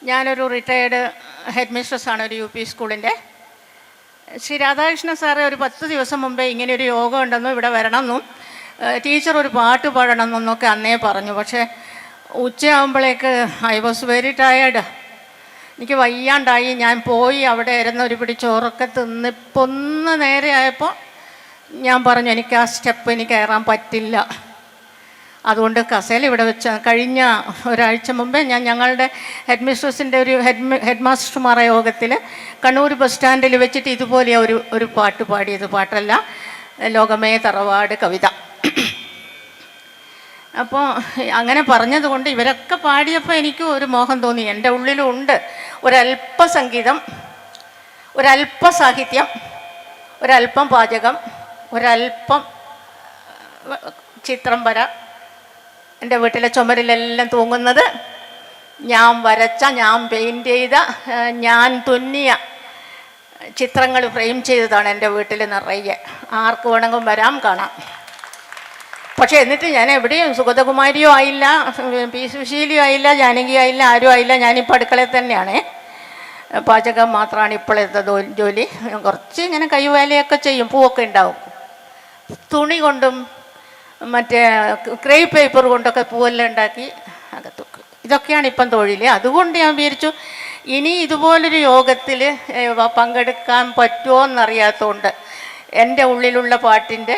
ഞാനൊരു retired head മിസ്ട്രസ്സാണ് ഒരു U P സ്കൂളിൻ്റെ. ശ്രീ രാധാകൃഷ്ണൻ സാറ് ഒരു 10 ദിവസം മുമ്പേ ഇങ്ങനെയൊരു യോഗം ഉണ്ടെന്നും ഇവിടെ വരണമെന്നും ടീച്ചർ ഒരു പാട്ട് പാടണമെന്നൊക്കെ അന്നേ പറഞ്ഞു. പക്ഷേ ഉച്ചയാകുമ്പോഴേക്ക് ഐ വാസ് വെരി ടയേർഡ്, എനിക്ക് വയ്യാണ്ടായി. ഞാൻ പോയി അവിടെ ഇരുന്ന് ഒരു പിടി ചോറൊക്കെ തിന്ന് ഇപ്പം ഒന്ന് നേരെ ആയപ്പോൾ ഞാൻ പറഞ്ഞു എനിക്ക് ആ സ്റ്റെപ്പ് എനിക്ക് കയറാൻ പറ്റില്ല. അതുകൊണ്ട് കസേല ഇവിടെ വെച്ച് കഴിഞ്ഞ ഒരാഴ്ച മുമ്പേ ഞാൻ ഞങ്ങളുടെ ഹെഡ് മിസ്ട്രസിൻ്റെ ഒരു ഹെഡ് മാസ്റ്റർമാരുടെ യോഗത്തിൽ കണ്ണൂർ ബസ് സ്റ്റാൻഡിൽ വെച്ചിട്ട് ഇതുപോലെ ഒരു പാട്ട് പാടിയത്. പാട്ടല്ല, ലോകമേ തറവാട് കവിത. അപ്പോൾ അങ്ങനെ പറഞ്ഞതുകൊണ്ട് ഇവരൊക്കെ പാടിയപ്പോൾ എനിക്ക് ഒരു മോഹം തോന്നി. എൻ്റെ ഉള്ളിലും ഉണ്ട് ഒരല്പ സംഗീതം, ഒരല്പ സാഹിത്യം, ഒരല്പം പാചകം, ഒരല്പം ചിത്രം വര. എൻ്റെ വീട്ടിലെ ചുമരിലെല്ലാം തൂങ്ങുന്നത് ഞാൻ വരച്ച, ഞാൻ പെയിൻറ്റ് ചെയ്ത, ഞാൻ തുന്നിയ ചിത്രങ്ങൾ ഫ്രെയിം ചെയ്തതാണ് എൻ്റെ വീട്ടിൽ നിറയെ. ആർക്ക് വേണമെങ്കിലും വരാം, കാണാം. പക്ഷേ എന്നിട്ട് ഞാൻ എവിടെയും സുഗതകുമാരിയോ ആയില്ല, പി സുശീലിയോ ആയില്ല, ജാനകി ആയില്ല, ആരും ആയില്ല. ഞാനിപ്പോൾ അടുക്കളയിൽ തന്നെയാണ്. പാചകം മാത്രമാണ് ഇപ്പോഴത്തെ ജോലി. കുറച്ച് ഇങ്ങനെ കൈവേലയൊക്കെ ചെയ്യും, പൂവൊക്കെ ഉണ്ടാവും. തുണി കൊണ്ടും മറ്റേ ക്രേപ്പ് പേപ്പർ കൊണ്ടൊക്കെ പൂവെല്ലാം ഉണ്ടാക്കി അകത്ത് വെക്കും. ഇതൊക്കെയാണ് ഇപ്പം തൊഴിൽ. അതുകൊണ്ട് ഞാൻ വിചാരിച്ചു ഇനി ഇതുപോലൊരു യോഗത്തിൽ പങ്കെടുക്കാൻ പറ്റുമോ എന്നറിയാത്തതുകൊണ്ട് എൻ്റെ ഉള്ളിലുള്ള പാട്ടിൻ്റെ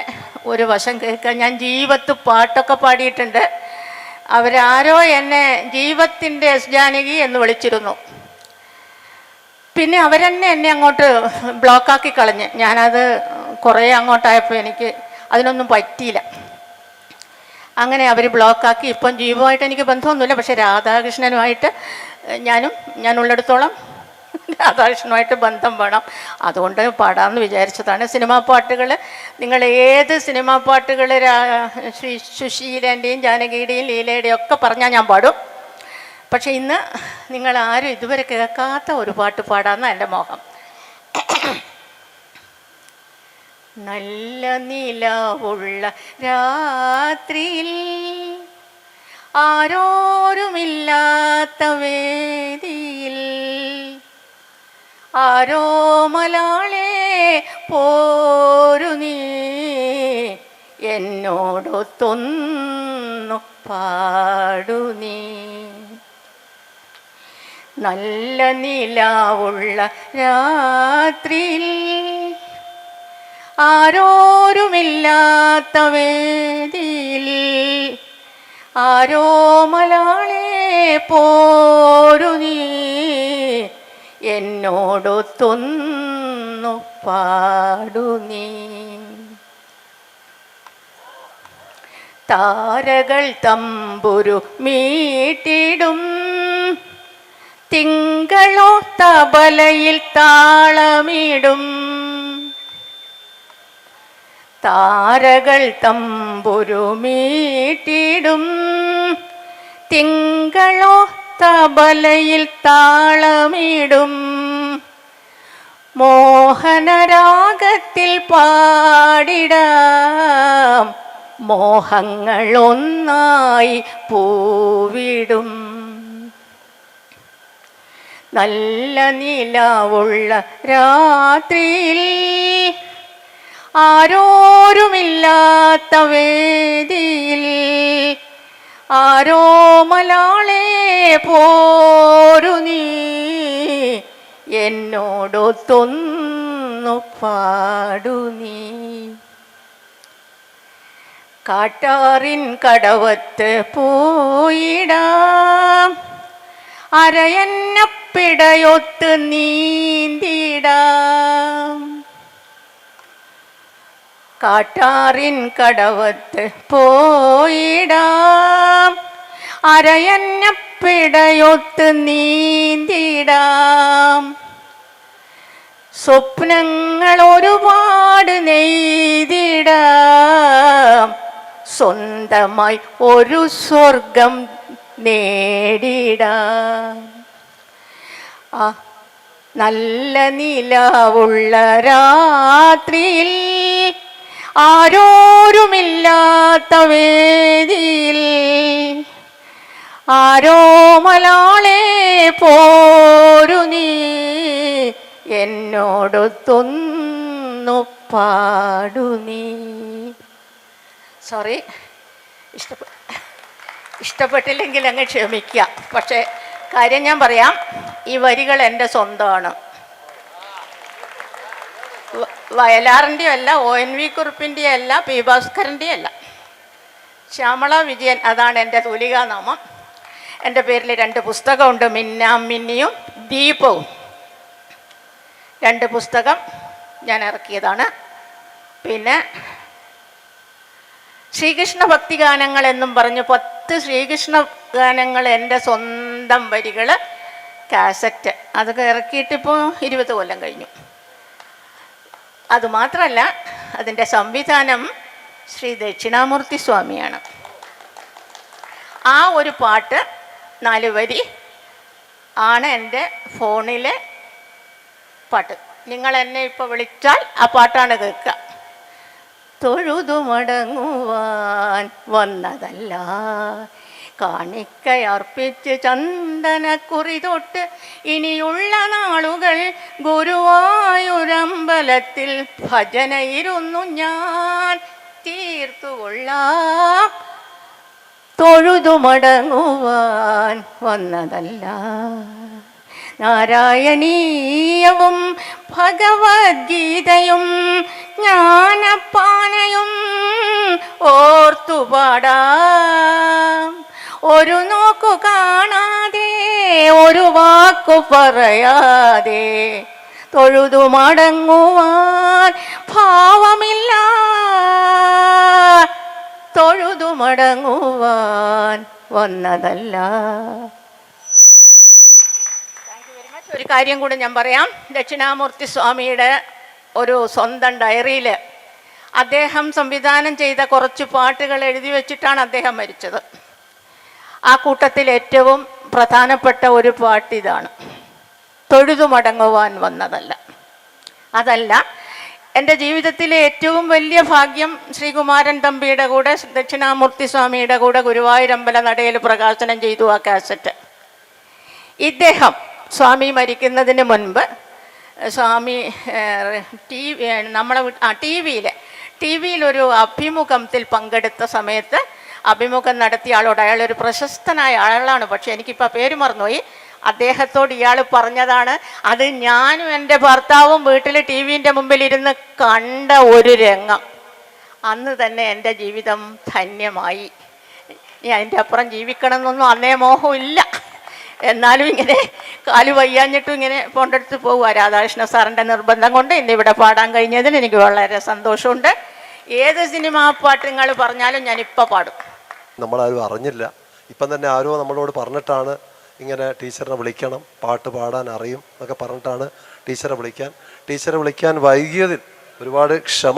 ഒരു വശം കേൾക്കാൻ. ഞാൻ ജീവിതത്തിൽ പാട്ടൊക്കെ പാടിയിട്ടുണ്ട്. അവരാരോ എന്നെ ജീവിതത്തിൻ്റെ എസ് ജാനകി എന്ന് വിളിച്ചിരുന്നു. പിന്നെ അവരെന്നെ എന്നെ അങ്ങോട്ട് ബ്ലോക്കാക്കി കളഞ്ഞ്. ഞാനത് കുറേ അങ്ങോട്ടായപ്പോൾ എനിക്ക് അതിനൊന്നും പറ്റിയില്ല. അങ്ങനെ അവർ ബ്ലോക്കാക്കി. ഇപ്പം ജീവമായിട്ട് എനിക്ക് ബന്ധമൊന്നുമില്ല. പക്ഷേ രാധാകൃഷ്ണനുമായിട്ട് ഞാനുള്ളിടത്തോളം രാധാകൃഷ്ണനുമായിട്ട് ബന്ധം വേണം. അതുകൊണ്ട് പാടാമെന്ന് വിചാരിച്ചതാണ്. സിനിമാ പാട്ടുകൾ, നിങ്ങൾ ഏത് സിനിമാ പാട്ടുകൾ ശ്രീ സുശീലേൻ്റെയും ജാനകിയുടെയും ലീലയുടെയും ഒക്കെ പറഞ്ഞാൽ ഞാൻ പാടും. പക്ഷേ ഇന്ന് നിങ്ങളാരും ഇതുവരെ കേൾക്കാത്ത ഒരു പാട്ട് പാടാമെന്നാണ് എൻ്റെ മോഹം. നല്ല നിലാവുള്ള രാത്രിയിൽ ആരോരുമില്ലാത്ത വേദിയിൽ ആരോ മലാളെ പോരു നീ എന്നോടൊത്തൊന്നു പാടു നീ. നല്ല നിലാവുള്ള രാത്രിയിൽ ആരോരുമില്ലാത്ത വേദിയിൽ ആരോ മലാളെ പോരു നീ എന്നോടൊത്തൊന്നു പാടു നീ. താരകൾ തമ്പുരു മീട്ടിടും തിങ്കളോ തബലയിൽ താളമിടും. താരകൾ തമ്പുരു മീട്ടിടും തിങ്കളോ തബലയിൽ താളമിടും. മോഹനരാഗത്തിൽ പാടിടാം മോഹങ്ങളൊന്നായി പൂവിടും. നല്ല നിലാവുള്ള രാത്രിയിൽ ആരോരുമില്ലാത്ത വേദിയിൽ ആരോ മലാളെ പോരു നീ എന്നോടൊത്തൊന്നു പാടു നീ. കാട്ടാറിൻ കടവത്ത് പോയിടാം അരയന്നപ്പിടയൊത്ത് നീന്തിടാം. കാട്ടാറിൻ കടവത്ത് പോയിടാം അരയന്നപ്പിടയൊത്ത് നീന്തിടാം. സ്വപ്നങ്ങൾ ഒരുപാട് നെയ്തിടാം സ്വന്തമായി ഒരു സ്വർഗം നേടിടാം. നല്ല നിലാവുള്ള രാത്രിയിൽ ആരോരുമില്ലാത്ത വേദിയിൽ ആരോ മലാളെ പോരു നീ എന്നോടൊത്തൊന്നു പാടു നീ. സോറി, ഇഷ്ടപ്പെട്ടില്ലെങ്കിൽ അങ്ങ് ക്ഷമിക്കുക. പക്ഷേ കാര്യം ഞാൻ പറയാം, ഈ വരികൾ എൻ്റെ സ്വന്തമാണ്. വയലാറിൻ്റെയും അല്ല, ONV കുറുപ്പിൻ്റെയും അല്ല, പി ഭാസ്കരൻ്റെയും അല്ല. ശ്യാമള വിജയൻ, അതാണ് എൻ്റെ തൂലികാനാമം. എൻ്റെ പേരിൽ 2 പുസ്തകമുണ്ട്, മിന്നാം മിന്നിയും ദീപവും. 2 പുസ്തകം ഞാൻ ഇറക്കിയതാണ്. പിന്നെ ശ്രീകൃഷ്ണ ഭക്തിഗാനങ്ങൾ എന്നും പറഞ്ഞ് 10 ശ്രീകൃഷ്ണ ഗാനങ്ങൾ എൻ്റെ സ്വന്തം വരികൾ കാസറ്റ്, അതൊക്കെ ഇറക്കിയിട്ടിപ്പോൾ 20 കൊല്ലം കഴിഞ്ഞു. അതുമാത്രമല്ല, അതിൻ്റെ സംവിധാനം ശ്രീ ദക്ഷിണാമൂർത്തി സ്വാമിയാണ്. ആ ഒരു പാട്ട് 4 വരി ആണ് എൻ്റെ ഫോണിലെ പാട്ട്. നിങ്ങൾ എന്നെ ഇപ്പോൾ വിളിച്ചാൽ ആ പാട്ടാണ് കേൾക്കുക. തൊഴുതു മടങ്ങുവാൻ വന്നതല്ല, കാണിക്കയർപ്പിച്ച് ചന്ദനക്കുറി തൊട്ട് ഇനിയുള്ള നാളുകൾ ഗുരുവായൂരമ്പലത്തിൽ ഭജനയിരുന്നു ഞാൻ തീർത്തുകൊള്ളാം. തൊഴുതു മടങ്ങുവാൻ വന്നതല്ല, നാരായണീയവും ഭഗവത്ഗീതയും ജ്ഞാനപ്പാനയും ഓർത്തുപാടാം. ഒരു നോക്കു കാണാതെ, ഒരു വാക്കു പറയാതെ തൊഴുതു മടങ്ങുവാൻ ഭാവമില്ല, തൊഴുതു മടങ്ങുവാൻ വന്നതല്ല. ഒരു കാര്യം കൂടി ഞാൻ പറയാം. ദക്ഷിണാമൂർത്തി സ്വാമിയുടെ ഒരു സ്വന്തം ഡയറിയിൽ അദ്ദേഹം സംവിധാനം ചെയ്ത കുറച്ച് പാട്ടുകൾ എഴുതി വെച്ചിട്ടാണ് അദ്ദേഹം മരിച്ചത്. ആ കൂട്ടത്തിൽ ഏറ്റവും പ്രധാനപ്പെട്ട ഒരു പാട്ട് ഇതാണ്, തൊഴുതു മടങ്ങുവാൻ വന്നതല്ല. അതല്ല, എൻ്റെ ജീവിതത്തിലെ ഏറ്റവും വലിയ ഭാഗ്യം ശ്രീകുമാരൻ തമ്പിയുടെ കൂടെ ദക്ഷിണാമൂർത്തി സ്വാമിയുടെ കൂടെ ഗുരുവായൂരമ്പല നടയിൽ പ്രകാശനം ചെയ്തു ആ കാസറ്റ്. ഇദ്ദേഹം സ്വാമി മരിക്കുന്നതിന് മുൻപ് സ്വാമി നമ്മളെ ടി വിയിലൊരു അഭിമുഖത്തിൽ പങ്കെടുത്ത സമയത്ത് അഭിമുഖം നടത്തിയ ആളോട്, അയാളൊരു പ്രശസ്തനായ ആളാണ്, പക്ഷെ എനിക്കിപ്പോൾ പേര് മറന്നുപോയി, അദ്ദേഹത്തോട് ഇയാൾ പറഞ്ഞതാണ്, അത് ഞാനും എൻ്റെ ഭർത്താവും വീട്ടിൽ ടി വിൻ്റെ മുമ്പിൽ ഇരുന്ന് കണ്ട ഒരു രംഗം. അന്ന് തന്നെ എൻ്റെ ജീവിതം ധന്യമായി. ഇനി അതിൻ്റെ അപ്പുറം ജീവിക്കണം എന്നൊന്നും അന്നേ മോഹമില്ല. എന്നാലും ഇങ്ങനെ കാല് വയ്യാഞ്ഞിട്ടും ഇങ്ങനെ പോണ്ടെടുത്ത് പോകുക. രാധാകൃഷ്ണ സാറിൻ്റെ നിർബന്ധം കൊണ്ട് ഇന്നിവിടെ പാടാൻ കഴിഞ്ഞതിൽ എനിക്ക് വളരെ സന്തോഷമുണ്ട്. ഏത് സിനിമാ പാട്ട് നിങ്ങൾ പറഞ്ഞാലും ഞാനിപ്പോൾ പാടും. നമ്മളാരും അറിഞ്ഞില്ല, ഇപ്പം തന്നെ ആരോ നമ്മളോട് പറഞ്ഞിട്ടാണ് ഇങ്ങനെ ടീച്ചറിനെ വിളിക്കണം, പാട്ട് പാടാൻ അറിയും എന്നൊക്കെ പറഞ്ഞിട്ടാണ് ടീച്ചറെ വിളിക്കാൻ വൈകിയതിൽ ഒരുപാട് ക്ഷമ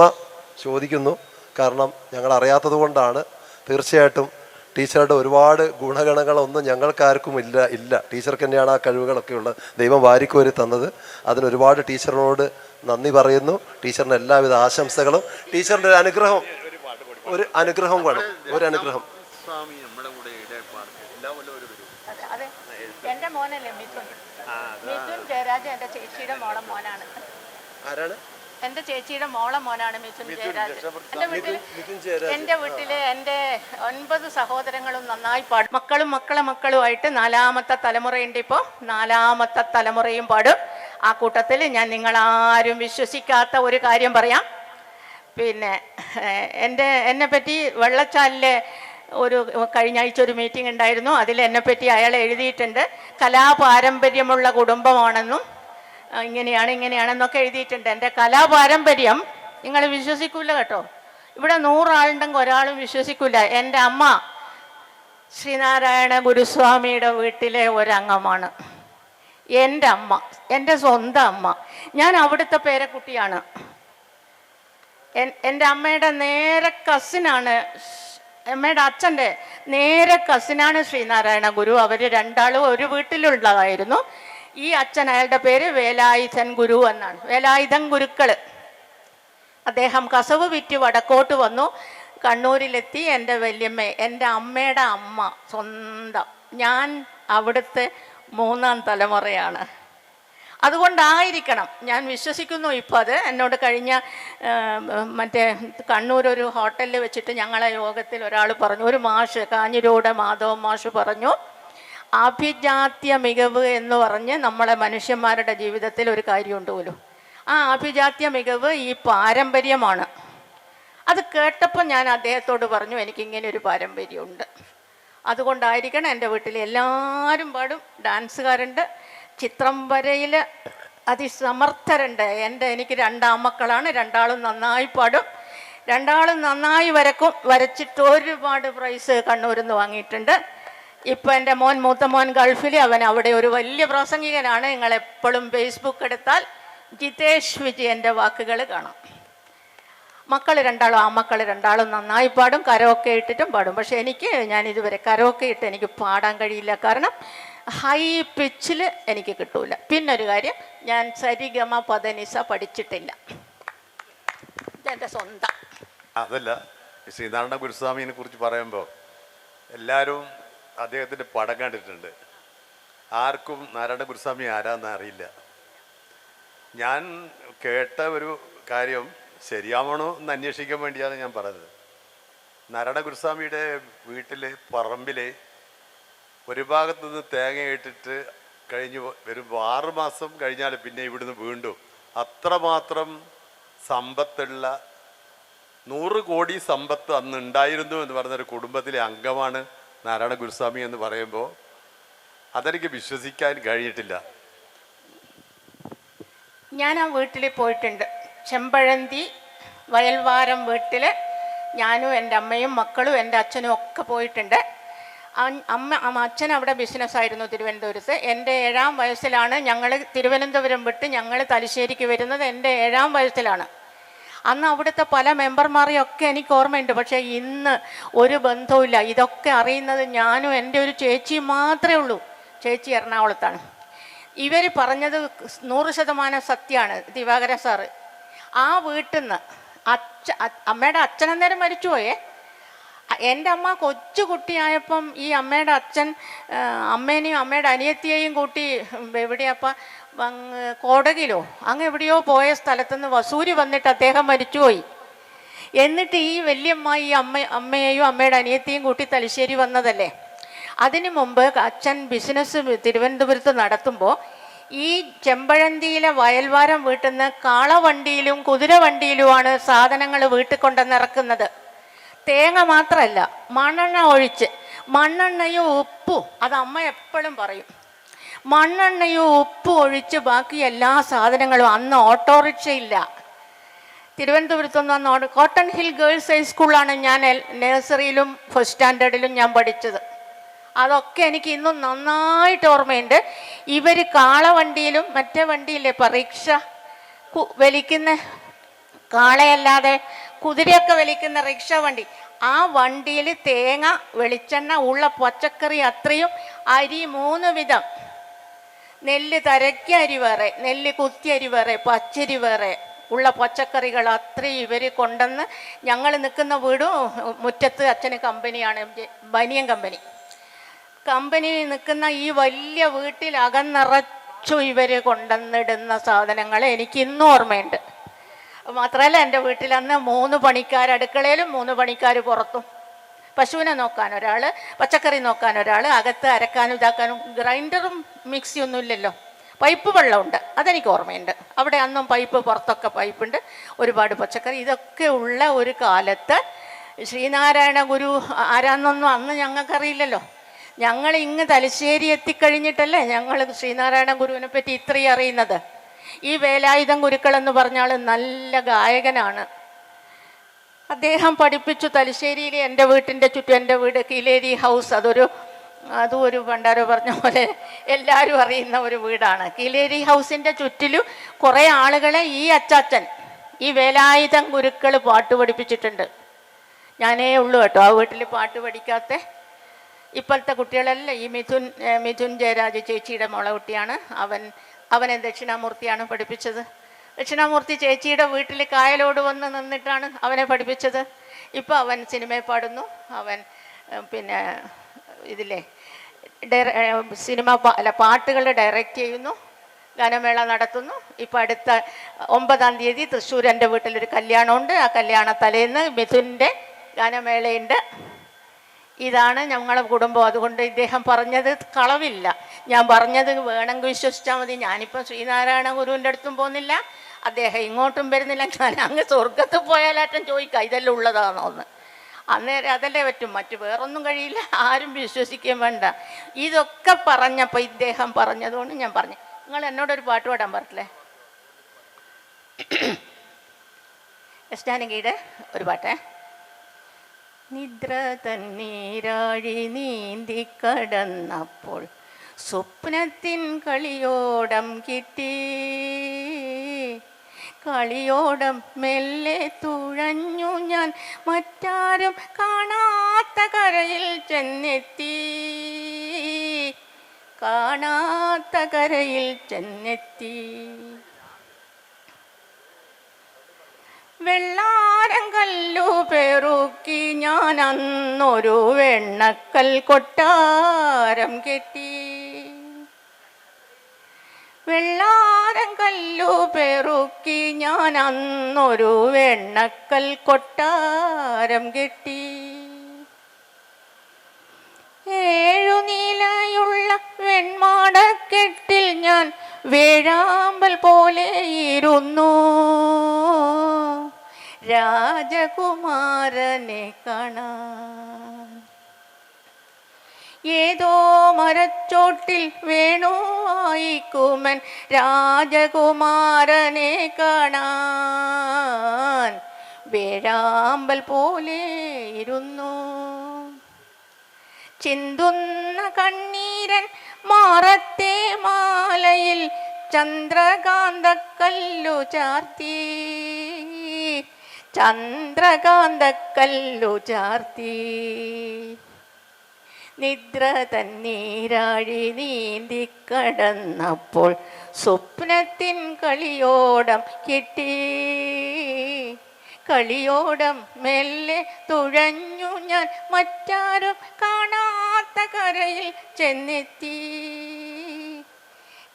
ചോദിക്കുന്നു. കാരണം ഞങ്ങൾ അറിയാത്തത് കൊണ്ടാണ്. തീർച്ചയായിട്ടും ടീച്ചറുടെ ഒരുപാട് ഗുണഗണങ്ങളൊന്നും ഞങ്ങൾക്കാർക്കും ഇല്ല. ടീച്ചർക്ക് തന്നെയാണ് ആ കഴിവുകളൊക്കെ ഉള്ളത്, ദൈവം വാരിക്കോരി തന്നത്. അതിനൊരുപാട് ടീച്ചറിനോട് നന്ദി പറയുന്നു. ടീച്ചറിന് എല്ലാവിധ ആശംസകളും. ടീച്ചറിൻ്റെ ഒരു അനുഗ്രഹം വേണം, ഒരു അനുഗ്രഹം. എൻ്റെ മോനല്ലേ മിഥുൻ ജയരാജൻ, എൻ്റെ ചേച്ചിയുടെ മോളെ മോനാണ്. ആരാണ്? എൻ്റെ ചേച്ചിയുടെ മോളെ മോനാണ് മിഥുൻ ജയരാജ്. എൻ്റെ വീട്ടിലെ എൻ്റെ 9 സഹോദരങ്ങളും നന്നായി പാടും. മക്കളും മക്കളുമായിട്ട് 4ാമത്തെ തലമുറയുണ്ട്. ഇപ്പോൾ 4ാമത്തെ തലമുറയും പാടും. ആ കൂട്ടത്തിൽ ഞാൻ നിങ്ങളാരും വിശ്വസിക്കാത്ത ഒരു കാര്യം പറയാം. പിന്നെ എന്നെപ്പറ്റി വെള്ളച്ചാലിലെ കഴിഞ്ഞ ആഴ്ച ഒരു മീറ്റിംഗ് ഉണ്ടായിരുന്നു. അതിൽ എന്നെപ്പറ്റി അയാൾ എഴുതിയിട്ടുണ്ട്, കലാപാരമ്പര്യമുള്ള കുടുംബമാണെന്നും ഇങ്ങനെയാണെന്നൊക്കെ എഴുതിയിട്ടുണ്ട്. എൻ്റെ കലാപാരമ്പര്യം നിങ്ങൾ വിശ്വസിക്കൂല കേട്ടോ. ഇവിടെ 100 ആളുണ്ടെങ്കിൽ ഒരാളും വിശ്വസിക്കൂല. എൻ്റെ അമ്മ ശ്രീനാരായണ ഗുരുസ്വാമിയുടെ വീട്ടിലെ ഒരംഗമാണ്. എൻ്റെ അമ്മ, എൻ്റെ സ്വന്തം അമ്മ. ഞാൻ അവിടുത്തെ പേരക്കുട്ടിയാണ്. എൻ്റെ അമ്മയുടെ നേരെ കസിനാണ്, അമ്മയുടെ അച്ഛൻ്റെ നേരെ കസിനാണ് ശ്രീനാരായണ ഗുരു. അവർ രണ്ടാളും ഒരു വീട്ടിലുള്ളതായിരുന്നു. ഈ അച്ഛൻ, അയാളുടെ പേര് വേലായുധൻ ഗുരു എന്നാണ്, വേലായുധൻ ഗുരുക്കൾ. അദ്ദേഹം കസവ് വിറ്റ് വടക്കോട്ട് വന്നു, കണ്ണൂരിലെത്തി. എൻ്റെ വല്യമ്മ, എൻ്റെ അമ്മയുടെ അമ്മ സ്വന്തം ഞാൻ അവിടുത്തെ 3-ാം തലമുറയാണ്. അതുകൊണ്ടായിരിക്കണം ഞാൻ വിശ്വസിക്കുന്നു. ഇപ്പോൾ അത് എന്നോട് കഴിഞ്ഞ മറ്റേ കണ്ണൂർ ഒരു ഹോട്ടലിൽ വെച്ചിട്ട് ഞങ്ങളെ യോഗത്തിൽ ഒരാൾ പറഞ്ഞു, ഒരു മാഷ് കാഞ്ഞിരൂടെ മാധവ മാഷ് പറഞ്ഞു, ആഭിജാത്യ മികവ് എന്ന് പറഞ്ഞ് നമ്മളെ മനുഷ്യന്മാരുടെ ജീവിതത്തിൽ ഒരു കാര്യമുണ്ട് പോലും. ആ ആഭിജാത്യ മികവ് ഈ പാരമ്പര്യമാണ്. അത് കേട്ടപ്പോൾ ഞാൻ അദ്ദേഹത്തോട് പറഞ്ഞു, എനിക്കിങ്ങനെ ഒരു പാരമ്പര്യമുണ്ട്. അതുകൊണ്ടായിരിക്കണം എൻ്റെ വീട്ടിൽ എല്ലാവരും പാടും, ഡാൻസുകാരുണ്ട്, ചിത്രം വരയിൽ അതിസമർത്ഥരുണ്ട്. എനിക്ക് 2 ആൺമക്കളാണ്, 2ആളും നന്നായി പാടും, 2ആളും നന്നായി വരക്കും. വരച്ചിട്ട് ഒരുപാട് പ്രൈസ് കണ്ണൂരിൽ നിന്ന് വാങ്ങിയിട്ടുണ്ട്. ഇപ്പം എൻ്റെ മൂത്ത മോൻ ഗൾഫിൽ, അവൻ അവിടെ ഒരു വലിയ പ്രാസംഗികനാണ്. നിങ്ങളെപ്പോഴും ഫേസ്ബുക്ക് എടുത്താൽ ജിതേഷ് വിജയൻ്റെ വാക്കുകൾ കാണാം. മക്കൾ 2ആളും ആൺമക്കൾ 2ആളും നന്നായി പാടും, കരോക്കെ ഇട്ടിട്ടും പാടും. പക്ഷേ ഞാൻ ഇതുവരെ കരോക്കെ ഇട്ട് എനിക്ക് പാടാൻ കഴിയില്ല, കാരണം ഹൈ പിച്ചിൽ എനിക്ക് കിട്ടൂല. പിന്നൊരു കാര്യം, ഞാൻ സരിഗമ പദനിസ പഠിച്ചിട്ടില്ല, ഇതെൻ്റെ സ്വന്തം. അതല്ല, ശ്രീനാരായണ ഗുരുസ്വാമിനെ കുറിച്ച് പറയുമ്പോൾ എല്ലാവരും അദ്ദേഹത്തിൻ്റെ പടം കണ്ടിട്ടുണ്ട്. ആർക്കും നാരായണ ഗുരുസ്വാമി ആരാന്ന് അറിയില്ല. ഞാൻ കേട്ട ഒരു കാര്യം ശരിയാവണോ എന്ന് അന്വേഷിക്കാൻ വേണ്ടിയാണ് ഞാൻ പറഞ്ഞത്. നാരായണ ഗുരുസ്വാമിയുടെ വീട്ടിൽ പറമ്പിൽ ഒരു ഭാഗത്തു നിന്ന് തേങ്ങ ഇട്ടിട്ട് കഴിഞ്ഞ് വരുമ്പോൾ 6 മാസം കഴിഞ്ഞാൽ പിന്നെ ഇവിടുന്ന് വീണ്ടും അത്രമാത്രം സമ്പത്തുള്ള 100 കോടി സമ്പത്ത് അന്ന് ഉണ്ടായിരുന്നു എന്ന് പറഞ്ഞൊരു കുടുംബത്തിലെ അംഗമാണ് നാരായണ ഗുരുസ്വാമി എന്ന് പറയുമ്പോൾ അതെനിക്ക് വിശ്വസിക്കാൻ കഴിഞ്ഞിട്ടില്ല. ഞാൻ ആ വീട്ടിൽ പോയിട്ടുണ്ട്. ചെമ്പഴന്തി വയൽവാരം വീട്ടിൽ ഞാനും എൻ്റെ അമ്മയും മക്കളും എൻ്റെ അച്ഛനും ഒക്കെ പോയിട്ടുണ്ട്. അച്ഛൻ അവിടെ ബിസിനസ്സായിരുന്നു തിരുവനന്തപുരത്ത്. എൻ്റെ 7-ാം വയസ്സിലാണ് ഞങ്ങൾ തിരുവനന്തപുരം വിട്ട് ഞങ്ങൾ തലശ്ശേരിക്ക് വരുന്നത്. എൻ്റെ 7-ാം വയസ്സിലാണ്. അന്ന് അവിടുത്തെ പല മെമ്പർമാരെയൊക്കെ എനിക്ക് ഓർമ്മയുണ്ട്. പക്ഷേ ഇന്ന് ഒരു ബന്ധവുമില്ല. ഇതൊക്കെ അറിയുന്നത് ഞാനും എൻ്റെ ഒരു ചേച്ചിയും മാത്രമേ ഉള്ളൂ. ചേച്ചി എറണാകുളത്താണ്. ഇവർ പറഞ്ഞത് 100% സത്യമാണ്. ദിവാകര സാറ് ആ വീട്ടിൽ നിന്ന് അമ്മയുടെ അച്ഛനന്നേരം മരിച്ചുപോയേ. എൻ്റെ അമ്മ കൊച്ചു കുട്ടിയായപ്പം ഈ അമ്മയുടെ അച്ഛൻ അമ്മേനെയും അമ്മയുടെ അനിയത്തിയെയും കൂട്ടി എവിടെയപ്പം കോടകിലോ അങ്ങ് എവിടെയോ പോയ സ്ഥലത്തുനിന്ന് വസൂരി വന്നിട്ട് അദ്ദേഹം മരിച്ചുപോയി. എന്നിട്ട് ഈ വല്യമ്മ ഈ അമ്മയെയും അമ്മയുടെ അനിയത്തിയും കൂട്ടി തലശ്ശേരി വന്നതല്ലേ. അതിനു മുമ്പ് അച്ഛൻ ബിസിനസ് തിരുവനന്തപുരത്ത് നടത്തുമ്പോൾ ഈ ചെമ്പഴന്തിയിലെ വയൽവാരം വീട്ടിൽ നിന്ന് കാളവണ്ടിയിലും കുതിരവണ്ടിയിലുമാണ് സാധനങ്ങൾ വീട്ടിൽ കൊണ്ടുവന്നിറക്കുന്നത്. തേങ്ങ മാത്രമല്ല, മണ്ണെണ്ണ ഒഴിച്ച്, മണ്ണെണ്ണയും ഉപ്പും, അത് അമ്മ എപ്പോഴും പറയും, മണ്ണെണ്ണയും ഉപ്പും ഒഴിച്ച് ബാക്കി എല്ലാ സാധനങ്ങളും. അന്ന് ഓട്ടോറിക്ഷയില്ല തിരുവനന്തപുരത്തൊന്നും. അന്ന് കോട്ടൺ ഹിൽ ഗേൾസ് ഹൈസ്കൂളാണ് ഞാൻ നഴ്സറിയിലും ഫസ്റ്റ് സ്റ്റാൻഡേർഡിലും ഞാൻ പഠിച്ചത്. അതൊക്കെ എനിക്ക് ഇന്നും നന്നായിട്ട് ഓർമ്മയുണ്ട്. ഇവർ കാളവണ്ടിയിലും മറ്റേ വണ്ടിയില്ലേ പരീക്ഷ വലിക്കുന്ന, കാളയല്ലാതെ കുതിരയൊക്കെ വലിക്കുന്ന റിക്ഷ വണ്ടി, ആ വണ്ടിയിൽ തേങ്ങ, വെളിച്ചെണ്ണ, ഉള്ള പച്ചക്കറി അത്രയും, അരി 3 വിധം, നെല്ല് തരയ്ക്ക അരി വേറെ, നെല്ല് കുത്തി അരി വേറെ, പച്ചരി വേറെ, ഉള്ള പച്ചക്കറികൾ അത്രയും ഇവർ കൊണ്ടുവന്ന്. ഞങ്ങൾ നിൽക്കുന്ന വീടും മുറ്റത്ത് അച്ഛന് കമ്പനിയാണ്, ബനിയൻ കമ്പനി നിൽക്കുന്ന ഈ വലിയ വീട്ടിൽ അകന്നിറച്ചു ഇവർ കൊണ്ടുവന്നിടുന്ന സാധനങ്ങൾ എനിക്ക് ഇന്നും ഓർമ്മയുണ്ട്. മാത്രമല്ല, എൻ്റെ വീട്ടിൽ അന്ന് 3 പണിക്കാർ അടുക്കളയിലും 3 പണിക്കാർ പുറത്തും. പശുവിനെ നോക്കാൻ ഒരാൾ, പച്ചക്കറി നോക്കാൻ ഒരാൾ, അകത്ത് അരക്കാനും ഇതാക്കാനും. ഗ്രൈൻഡറും മിക്സിയൊന്നും ഇല്ലല്ലോ, പൈപ്പ് വെള്ളമുണ്ട്, അതെനിക്ക് ഓർമ്മയുണ്ട്. അവിടെ അന്നും പൈപ്പ്, പുറത്തൊക്കെ പൈപ്പുണ്ട്, ഒരുപാട് പച്ചക്കറി. ഇതൊക്കെ ഉള്ള ഒരു കാലത്ത് ശ്രീനാരായണ ഗുരു ആരാന്നൊന്നും അന്ന് ഞങ്ങൾക്കറിയില്ലല്ലോ. ഞങ്ങൾ ഇങ്ങ് തലശ്ശേരി എത്തിക്കഴിഞ്ഞിട്ടല്ലേ ഞങ്ങൾ ശ്രീനാരായണ ഗുരുവിനെ പറ്റി ഇത്രയും അറിയുന്നത്. ഈ വേലായുധം ഗുരുക്കൾ എന്ന് പറഞ്ഞാൽ നല്ല ഗായകനാണ്. അദ്ദേഹം പഠിപ്പിച്ചു തലശ്ശേരിയിൽ. എൻ്റെ വീട്ടിൻ്റെ ചുറ്റും, എൻ്റെ വീട് കിലേരി ഹൗസ്, അതും ഒരു പണ്ടാരോ പറഞ്ഞ പോലെ എല്ലാവരും അറിയുന്ന ഒരു വീടാണ്. കിലേരി ഹൗസിൻ്റെ ചുറ്റിലും കുറേ ആളുകളെ ഈ അച്ചാച്ചൻ, ഈ വേലായുധം ഗുരുക്കൾ പാട്ട് പഠിപ്പിച്ചിട്ടുണ്ട്. ഞാനേ ഉള്ളൂ കേട്ടോ ആ വീട്ടിൽ പാട്ട് പഠിക്കാത്ത. ഇപ്പോഴത്തെ കുട്ടികളെല്ലാം ഈ മിഥുൻ ജയരാജ് ചേച്ചിയുടെ മോളെ കുട്ടിയാണ്. അവനെ ദക്ഷിണാമൂർത്തിയാണ് പഠിപ്പിച്ചത്. ദക്ഷിണാമൂർത്തി ചേച്ചിയുടെ വീട്ടിൽ കായലോട് വന്ന് നിന്നിട്ടാണ് അവനെ പഠിപ്പിച്ചത്. ഇപ്പോൾ അവൻ സിനിമയിൽ പാടുന്നു. അവൻ പിന്നെ ഇതിലെ അല്ല പാട്ടുകൾ ഡയറക്റ്റ് ചെയ്യുന്നു, ഗാനമേള നടത്തുന്നു. ഇപ്പം അടുത്ത 9-ാം തീയതി തൃശ്ശൂർ എൻ്റെ വീട്ടിലൊരു കല്യാണമുണ്ട്. ആ കല്യാണ തലേന്ന് മിഥുൻ്റെ ഗാനമേളയുണ്ട്. ഇതാണ് ഞങ്ങളുടെ കുടുംബം. അതുകൊണ്ട് ഇദ്ദേഹം പറഞ്ഞത് കളവില്ല. ഞാൻ പറഞ്ഞത് വേണമെങ്കിൽ വിശ്വസിച്ചാൽ മതി. ഞാനിപ്പോൾ ശ്രീനാരായണ ഗുരുവിൻ്റെ അടുത്തും പോകുന്നില്ല, അദ്ദേഹം ഇങ്ങോട്ടും വരുന്നില്ല. ഞാൻ അങ്ങ് സ്വർഗത്ത് പോയാലാറ്റം ചോദിക്കാം ഇതെല്ലാം ഉള്ളതാണോ എന്ന്. അന്നേരം അതല്ലേ പറ്റും, മറ്റു വേറൊന്നും കഴിയില്ല. ആരും വിശ്വസിക്കുകയും വേണ്ട. ഇതൊക്കെ പറഞ്ഞപ്പോൾ ഇദ്ദേഹം പറഞ്ഞതുകൊണ്ട് ഞാൻ പറഞ്ഞു. നിങ്ങൾ എന്നോടൊരു പാട്ട് പാടാൻ പറഞ്ഞില്ലേ? ജാനകിയുടെ ഒരു പാട്ടേ. നിദ്ര തന്നീരാഴി നീന്തി കടന്നപ്പോൾ സ്വപ്നത്തിൻ കളിയോടം കിട്ടി, കളിയോടം മെല്ലെ തുഴഞ്ഞു ഞാൻ മറ്റാരും കാണാത്ത കരയിൽ ചെന്നെത്തി, കാണാത്ത കരയിൽ ചെന്നെത്തി. വെള്ളാരം കല്ലു പെറുക്കി ഞാൻ അന്നൊരു വെണ്ണക്കൽ കൊട്ടാരം കെട്ടി, വെള്ളാരം കല്ലു പെറുക്കി ഞാൻ അന്നൊരു വെണ്ണക്കൽ കൊട്ടാരം കെട്ടി. 7 നിലയുള്ള വെൺമാടക്കെട്ടിൽ ഞാൻ വേഴാമ്പൽ പോലെ ഇരുന്നു, രാജകുമാരനെ കാണാൻ. ഏതോ മരച്ചോട്ടിൽ വേണു വായിക്കുമൻ രാജകുമാരനെ കാണാൻ, വേഴാമ്പൽ പോലെ ഇരുന്നു. ചിന്തുന്ന കണ്ണീരൻ മാറത്തെ മാലയിൽ ചന്ദ്രകാന്തക്കല്ലു ചാർത്തി, ചന്ദ്രകാന്തക്കല്ലു ചാർത്തി. നിദ്ര തന്നീരാഴി നീന്തി കടന്നപ്പോൾ സ്വപ്നത്തിൻ കളിയോടം കിട്ടി, കളിയോടം മെല്ലെ തുഴഞ്ഞു ഞാൻ മറ്റാരും കാണാത്ത കരയിൽ ചെന്നെത്തി,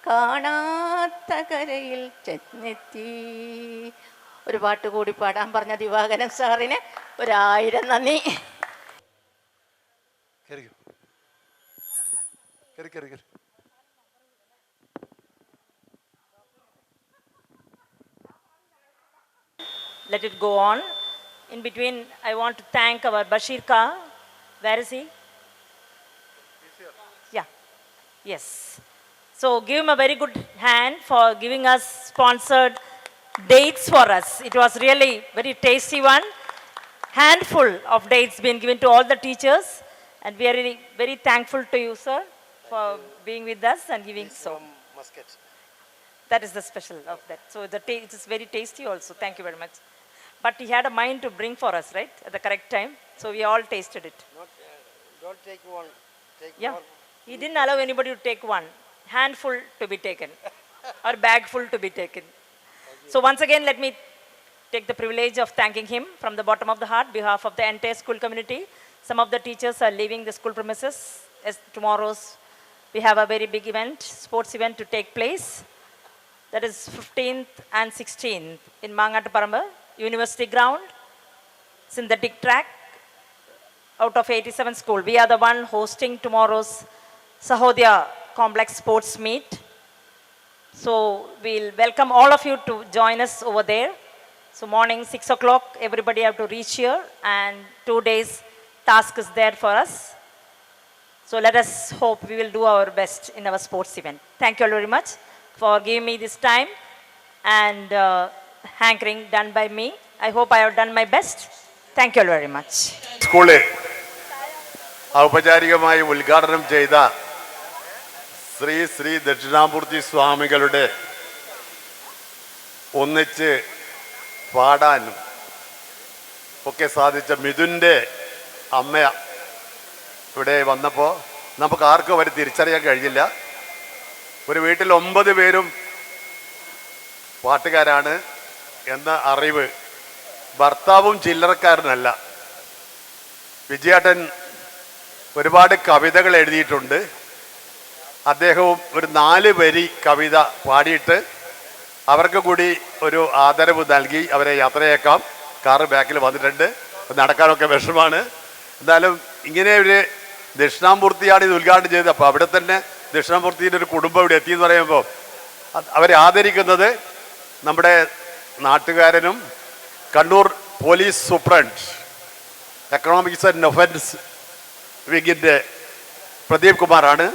കാണാത്ത കരയിൽ ചെന്നെത്തി. ഒരു പാട്ട് കൂടി പാടാൻ പറഞ്ഞ ദിവാകരൻ സാറിന് 1000 നന്ദി. Let it go on. In between, I want to thank our Bashir Ka. Where is he? Yeah. Yes. So give him a very good hand for giving us sponsored dates for us. It was really very tasty one. Handful of dates being given to all the teachers, and we are really very thankful to you, sir, for being with us and giving so. That is the special of that. So it is very tasty also. Thank you very much. But he had a mind to bring for us, right, at the correct time. So we all tasted it. Don't take one. Take Yeah. more. He didn't allow anybody to take one. Handful to be taken or bag full to be taken. So once again, let me take the privilege of thanking him from the bottom of the heart, behalf of the entire school community. Some of the teachers are leaving the school premises. As tomorrow's, we have a very big event, sports event to take place. That is 15th and 16th in Mangattuparamba, University Ground, synthetic track, out of 87 school. We are the one hosting tomorrow's Sahodya Complex Sports Meet. So we'll welcome all of you to join us over there. So morning 6 o'clock, everybody have to reach here, and 2 days task is there for us. So let us hope we will do our best in our sports event. Thank you all very much for giving me this time and hankering done by me. I hope I have done my best. Thank you all very much. School ഔപചാരികമായി ഉദ്ഘാടനം ചെയ്ത ശ്രീ ശ്രീ ദക്ഷിണാമൂർത്തി സ്വാമികളുടെ ഒന്നിച്ച് പാടാനും ഒക്കെ സാധിച്ച മിഥുൻ്റെ അമ്മ ഇവിടെ വന്നപ്പോൾ നമുക്ക് ആർക്കും അവർ തിരിച്ചറിയാൻ കഴിഞ്ഞില്ല. ഒരു വീട്ടിൽ 9 പേരും പാട്ടുകാരാണ് എന്ന അറിവ്. ഭർത്താവും ചില്ലറക്കാരനല്ല. വിജയേട്ടൻ ഒരുപാട് കവിതകൾ എഴുതിയിട്ടുണ്ട്. അദ്ദേഹവും ഒരു 4 വരി കവിത പാടിയിട്ട് അവർക്ക് കൂടി ഒരു ആദരവ് നൽകി അവരെ യാത്രയേക്കാം. കാറ് ബാക്കിൽ വന്നിട്ടുണ്ട്, നടക്കാനൊക്കെ വിഷമാണ്. എന്തായാലും ഇങ്ങനെ ഒരു ദക്ഷിണാമൂർത്തിയാണ് ഇത് ഉദ്ഘാടനം ചെയ്തത്. അപ്പോൾ അവിടെ തന്നെ ദക്ഷിണാമൂർത്തിയുടെ ഒരു കുടുംബം ഇവിടെ എത്തിയെന്ന് പറയുമ്പോൾ അവരെ ആദരിക്കുന്നത് നമ്മുടെ നാട്ടുകാരനും Kannur police superintendent economics and offence വിങ്ങിൻ്റെ പ്രദീപ് കുമാറാണ്.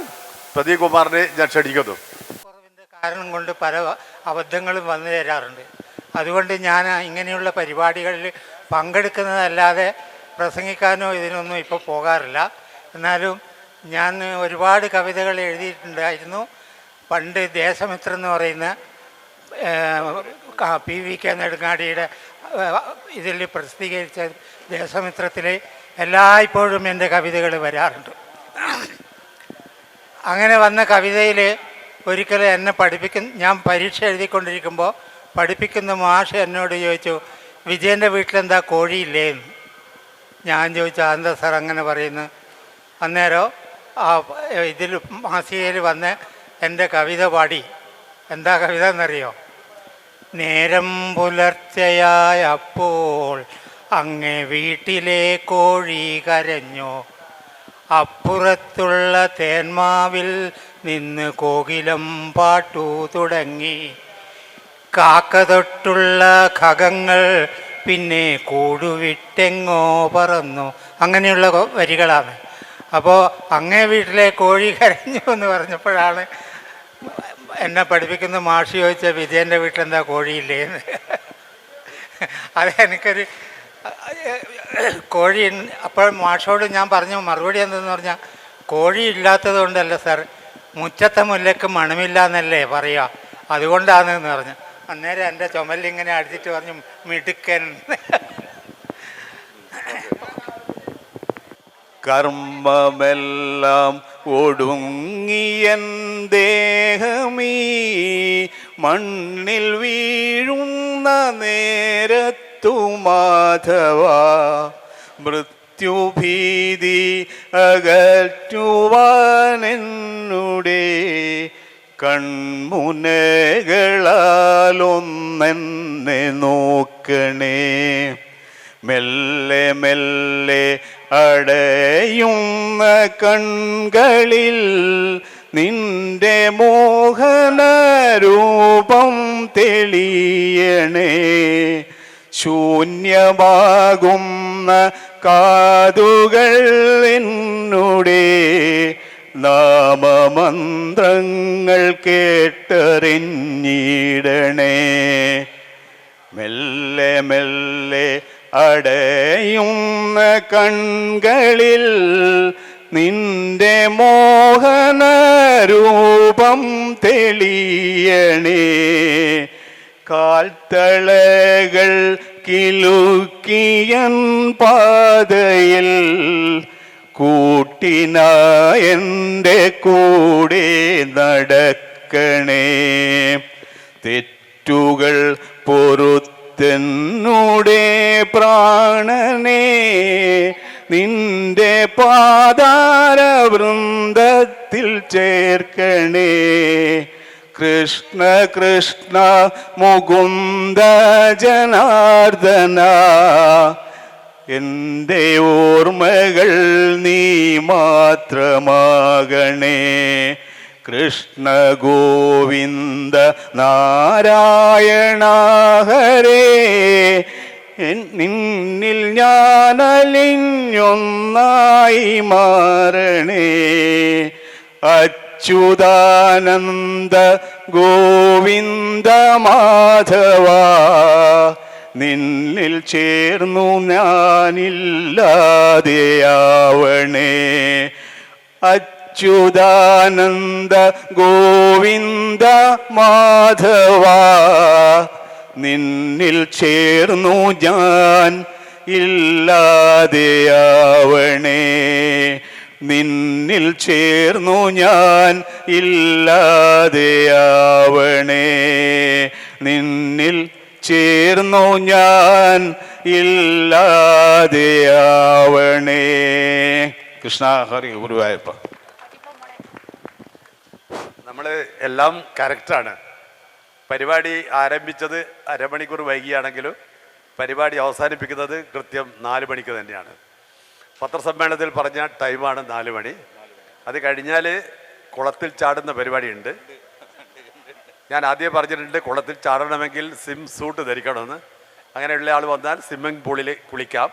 പ്രദീപ് കുമാറിനെ ഞാൻ ക്ഷണിക്കുന്നു. കുറവിൻ്റെ കാരണം കൊണ്ട് പല അബദ്ധങ്ങളും വന്നു തരാറുണ്ട്. അതുകൊണ്ട് ഞാൻ ഇങ്ങനെയുള്ള പരിപാടികളിൽ പങ്കെടുക്കുന്നതല്ലാതെ പ്രസംഗിക്കാനോ ഇതിനൊന്നും ഇപ്പോൾ പോകാറില്ല. എന്നാലും ഞാൻ ഒരുപാട് കവിതകൾ എഴുതിയിട്ടുണ്ടായിരുന്നു. പണ്ട് ദേശമിത്രം എന്ന് പറയുന്ന PV നെടുങ്ങാടിയുടെ ഇതിൽ പ്രസിദ്ധീകരിച്ച ദേശമിത്രത്തിൽ എല്ലായ്പ്പോഴും എൻ്റെ കവിതകൾ വരാറുണ്ട്. അങ്ങനെ വന്ന കവിതയിൽ ഒരിക്കലും എന്നെ ഞാൻ പരീക്ഷ എഴുതിക്കൊണ്ടിരിക്കുമ്പോൾ പഠിപ്പിക്കുന്ന മാഷ് എന്നോട് ചോദിച്ചു, വിജയൻ്റെ വീട്ടിലെന്താ കോഴിയില്ലേ എന്ന്. ഞാൻ ചോദിച്ചു, എന്താ സാർ അങ്ങനെ പറയുന്നു? അന്നേരം ആ ഇതിൽ മാസികയിൽ വന്ന് എൻ്റെ കവിത പാടി. എന്താ കവിത എന്നറിയോ? നേരം പുലർച്ചയായപ്പോൾ അങ്ങേ വീട്ടിലെ കോഴി കരഞ്ഞോ, അപ്പുറത്തുള്ള തേന്മാവിൽ നിന്ന് കോകിലം പാട്ടു തുടങ്ങി, കാക്ക തൊട്ടുള്ള ഖഗങ്ങൾ പിന്നെ കൂടുവിട്ടെങ്ങോ പറന്നു. അങ്ങനെയുള്ള വരികളാണ്. അപ്പോൾ അങ്ങേ വീട്ടിലെ കോഴി കരഞ്ഞു എന്ന് പറഞ്ഞപ്പോഴാണ് എന്നെ പഠിപ്പിക്കുന്ന മാഷി ചോദിച്ച, വിജയൻ്റെ വീട്ടിലെന്താ കോഴിയില്ലേന്ന്. അത് എനിക്കൊരു കോഴി. അപ്പോൾ മാഷോട് ഞാൻ പറഞ്ഞു മറുപടി എന്തെന്ന് പറഞ്ഞാൽ, കോഴി ഇല്ലാത്തത് കൊണ്ടല്ല സാർ, മുറ്റത്തെ മുല്ലക്ക് മണമില്ല എന്നല്ലേ പറയുക, അതുകൊണ്ടാണ് എന്ന് പറഞ്ഞു. അന്നേരം എൻ്റെ ചുമലിങ്ങനെ അടിച്ചിട്ട് പറഞ്ഞു, മിടുക്കൻ. കർമ്മമെല്ലാം ഒടുങ്ങിയൻ ദേഹമീ മണ്ണിൽ വീഴുന്ന നേരത്തു മാധവ, മൃത്യുഭീതി അകറ്റുവാനെന്നുടെ കൺമുനകളാലൊന്നെന്നെ നോക്കണേ. മെല്ലെ മെല്ലെ അടയുന്ന കൺകളിൽ നിന്റെ മോഹനരൂപം തെളിയണേ. ശൂന്യമാകുന്ന കാതുകൾ എന്നുടെ നാമമന്ത്രങ്ങൾ കേട്ടറിഞ്ഞിടണേ. മെല്ലെ മെല്ലെ അടയുന്ന കൺകളിൽ നിന്റെ മോഹനരൂപം തെളിയണേ. കാൽത്തളകൾ കിലുക്കിയൻ പാതയിൽ കൂട്ടിനായെൻ്റെ കൂടെ നടക്കണേ. തെറ്റുകൾ പൊറുത്തെന്നുടെ പ്രാണനെ നിന്റെ പാതാരവൃന്ദത്തിൽ ചേർക്കണേ. കൃഷ്ണ കൃഷ്ണ മുകുന്ദ ജനാർദ്ദന, എൻ്റെ ഓർമ്മകൾ നീ മാത്രമാകണേ. കൃഷ്ണ ഗോവിന്ദ നാരായണ ഹരേ, നിന്നിൽ ഞാനലിഞ്ഞൊന്നായി മാറണേ. അച്യുതാനന്ദ ഗോവിന്ദ മാധവ, നിന്നിൽ ചേർന്നു ഞാനില്ലാതെയാവണേ. അച്യുതാനന്ദ ഗോവിന്ദ മാധവ, നിന്നിൽ ചേർന്നു ഞാൻ ഇല്ലാതെയാവണേ. നിന്നിൽ ചേർന്നു ഞാൻ ഇല്ലാതെയാവണേ. നിന്നിൽ ചേർന്നു ഞാൻ ഇല്ലാതെയാവണേ. കൃഷ്ണ ഹരി ഗുരുവായൂരപ്പ. നമ്മൾ എല്ലാം കറക്റ്റാണ്. പരിപാടി ആരംഭിച്ചത് അരമണിക്കൂർ വൈകിയാണെങ്കിലും പരിപാടി അവസാനിപ്പിക്കുന്നത് കൃത്യം 4 മണിക്ക് തന്നെയാണ്. പത്രസമ്മേളനത്തിൽ പറഞ്ഞ ടൈമാണ് 4 മണി. അത് കഴിഞ്ഞാൽ കുളത്തിൽ ചാടുന്ന പരിപാടിയുണ്ട്. ഞാൻ ആദ്യം പറഞ്ഞിട്ടുണ്ട് കുളത്തിൽ ചാടണമെങ്കിൽ സ്വിം സൂട്ട് ധരിക്കണമെന്ന്. അങ്ങനെയുള്ള ആൾ വന്നാൽ സ്വിമ്മിംഗ് പൂളിൽ കുളിക്കാം,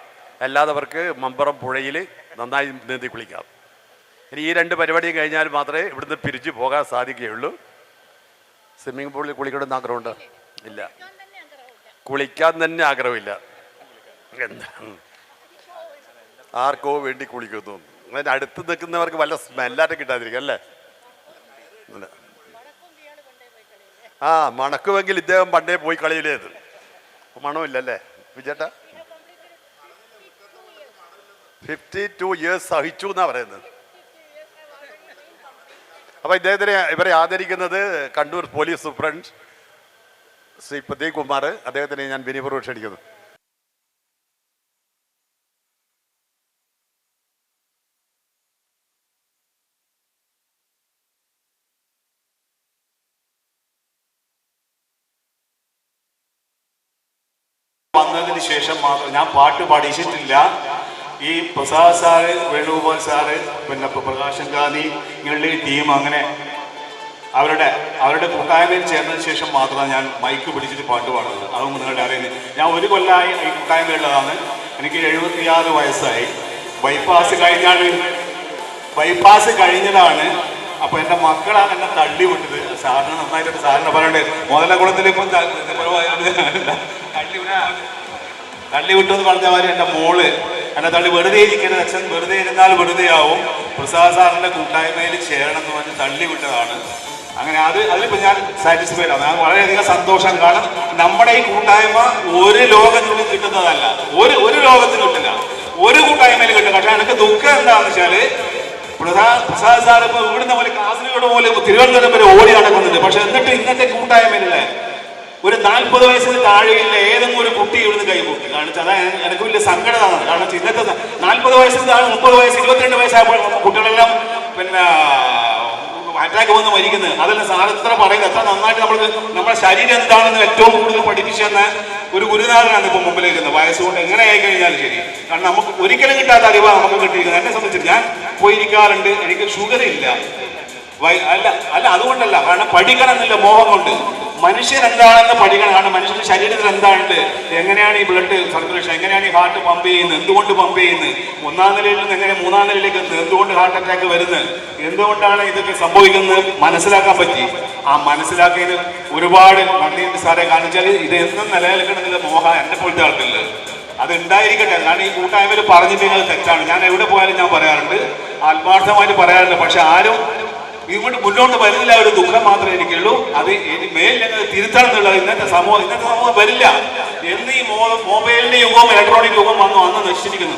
അല്ലാത്തവർക്ക് മമ്പറം പുഴയിൽ നന്നായി നീന്തി കുളിക്കാം. ഇനി ഈ 2 പരിപാടിയും കഴിഞ്ഞാൽ മാത്രമേ ഇവിടുന്ന് പിരിച്ചു പോകാൻ സാധിക്കുകയുള്ളൂ. സ്വിമ്മിംഗ് പൂളിൽ കുളിക്കണമെന്ന് ആഗ്രഹമുണ്ടോ? ഇല്ല, കുളിക്കാൻ തന്നെ ആഗ്രഹമില്ല. എന്താ ആർക്കോ വേണ്ടി കുളിക്കുന്നു. അതിന് അടുത്ത് നിൽക്കുന്നവർക്ക് വല്ല സ്മെല്ലായിട്ട് കിട്ടാതിരിക്കും അല്ലേ? ആ മണക്കുമെങ്കിൽ ഇദ്ദേഹം പണ്ടേ പോയി കളിയിലേത് മണമില്ലല്ലേ വിജേട്ടാ? 52 years സഹിച്ചു എന്നാ പറയുന്നത്. അപ്പൊ ഇവരെ ആദരിക്കുന്നത് കണ്ണൂർ പോലീസ് സൂപ്രണ്ട് ശ്രീ പ്രദീപ് കുമാർ. അദ്ദേഹത്തിനെ ഞാൻ വിനയപൂർവ്വം ക്ഷണിക്കുന്നു. വന്നതിന് ശേഷം മാത്രം ഞാൻ പാട്ട് പാടിച്ചിട്ടില്ല. ഈ പ്രസാദ് സാറ്, വേണുഗോപാൽ സാറ്, പിന്നെ പ്രകാശൻ ഗാന്ധി ഇങ്ങനെയുള്ള ഈ ടീം അങ്ങനെ അവരുടെ കൂട്ടായ്മയിൽ ചേർന്നതിന് ശേഷം മാത്രമാണ് ഞാൻ മൈക്ക് പിടിച്ചിട്ട് പാട്ട് പാടുന്നത്. അതൊന്നും നിങ്ങളുടെ അറിയുന്നത്. ഞാൻ 1 കൊല്ലമായി ഈ കൂട്ടായ്മയുള്ളതാണ്. എനിക്ക് 76 വയസ്സായി. ബൈപ്പാസ് കഴിഞ്ഞതാണ്. അപ്പോൾ എൻ്റെ മക്കളാണ് എന്നെ തള്ളി വിട്ടത്. സാറിന് നന്നായിട്ട് സാറിന് പറയണ്ടേ, മുതലക്കുളത്തിലിപ്പം തള്ളി വിട്ടെന്ന് പറഞ്ഞ മാതിരി എൻ്റെ മോള് എന്നെ തള്ളി വെറുതെ ഇരിക്കരുത് അച്ഛൻ, വെറുതെ ഇരുന്നാൽ വെറുതെ ആവും, പ്രസാദ് സാറിൻ്റെ കൂട്ടായ്മയിൽ ചേരണം എന്ന് പറഞ്ഞ് തള്ളി വിട്ടതാണ്. അങ്ങനെ അതിലിപ്പോൾ ഞാൻ സാറ്റിസ്ഫൈഡ് ആണ്. ഞാൻ വളരെയധികം സന്തോഷം. കാരണം നമ്മുടെ ഈ കൂട്ടായ്മ ഒരു ലോകത്തിനും കിട്ടുന്നതല്ല, ഒരു ലോകത്തിനും കിട്ടില്ല, ഒരു കൂട്ടായ്മയിൽ കിട്ടും. പക്ഷേ എനിക്ക് ദുഃഖം എന്താണെന്ന് വെച്ചാൽ പ്രസാദ് സാർ ഇപ്പോൾ ഇവിടുന്ന് പോലെ കാസർഗോഡ് പോലെ തിരുവനന്തപുരം വരെ ഓടി നടക്കുന്നുണ്ട്. പക്ഷെ എന്നിട്ട് ഇന്നത്തെ കൂട്ടായ്മയിലെ ഒരു 40 വയസ്സിന് താഴെയുള്ള ഏതെങ്കിലും ഒരു കുട്ടി ഇവിടുന്ന് കൈപൊട്ടി കാണിച്ചു. അതായത് എനിക്ക് വലിയ സങ്കടമാണ്. കാരണം ഇന്നത്തെ 40 വയസ്സിന് താഴെ 30 വയസ്സ് 22 വയസ്സായപ്പോൾ കുട്ടികളെല്ലാം പിന്നെ അറ്റാക്ക് വന്ന് മരിക്കുന്നത്. അതെല്ലാം സാർ എത്ര പറയുന്നത്, എത്ര നന്നായിട്ട് നമ്മുടെ ശരീരം എന്താണെന്ന് ഏറ്റവും കൂടുതൽ പഠിപ്പിച്ചെന്ന ഒരു ഗുരുനാഥനാണ് ഇപ്പോൾ മുമ്പിലിരിക്കുന്നത്. വയസ്സുകൊണ്ട് എങ്ങനെ ആയി കഴിഞ്ഞാലും ശരി. കാരണം നമുക്ക് ഒരിക്കലും കിട്ടാത്ത അറിവാണ് നമുക്ക് കിട്ടിയിരിക്കുന്നത്. എന്നെ സംബന്ധിച്ച് ഞാൻ പോയിരിക്കാറുണ്ട്. എനിക്ക് ഷുഗർ ഇല്ല. അല്ല അതുകൊണ്ടല്ല, കാരണം പഠിക്കണം എന്നില്ല മോഹം കൊണ്ട്. മനുഷ്യൻ എന്താണെന്ന് പഠിക്കണം. കാരണം മനുഷ്യന്റെ ശരീരത്തിൽ എന്താണുണ്ട്, എങ്ങനെയാണ് ഈ ബ്ലഡ് സർക്കുലേഷൻ, എങ്ങനെയാണ് ഈ ഹാർട്ട് പമ്പ് ചെയ്യുന്നത്, എന്തുകൊണ്ട് പമ്പ് ചെയ്യുന്നത്, 1ാം നിലയിൽ നിന്ന് എങ്ങനെ 3ാം നിലയിലേക്ക് എത്തുന്നത്, എന്തുകൊണ്ട് ഹാർട്ട് അറ്റാക്ക് വരുന്നത്, എന്തുകൊണ്ടാണ് ഇതൊക്കെ സംഭവിക്കുന്നത് മനസ്സിലാക്കാൻ പറ്റി. ആ മനസ്സിലാക്കിയത് ഒരുപാട് നന്ദിയുണ്ട് സാറെ. കാണിച്ചാൽ ഇത് എന്നും നിലനിൽക്കണമെന്നില്ല മോഹം എൻ്റെ പോലത്തെ ആൾക്കുള്ളത്. അത് ഉണ്ടായിരിക്കട്ടെ. കാരണം ഈ കൂട്ടായ്മയിൽ പറഞ്ഞിട്ടുണ്ടെങ്കിൽ അത് തെറ്റാണ്. ഞാൻ എവിടെ പോയാലും ഞാൻ പറയാറുണ്ട്, ആത്മാർത്ഥമായിട്ട് പറയാറുണ്ട്. പക്ഷെ ആരും ഇങ്ങോട്ട് മുന്നോട്ട് വരുന്നില്ല. ഒരു ദുഃഖം മാത്രമേ എനിക്കുള്ളൂ. അത് മേലിലത് തിരുത്തണം എന്നുള്ളത് ഇന്നത്തെ സമൂഹം വരില്ല എന്ന് ഈ മൊബൈലിന്റെ യുഗവും ഇലക്ട്രോണിക് യുഗം വന്നു അന്ന് നശിച്ചിരിക്കുന്നു.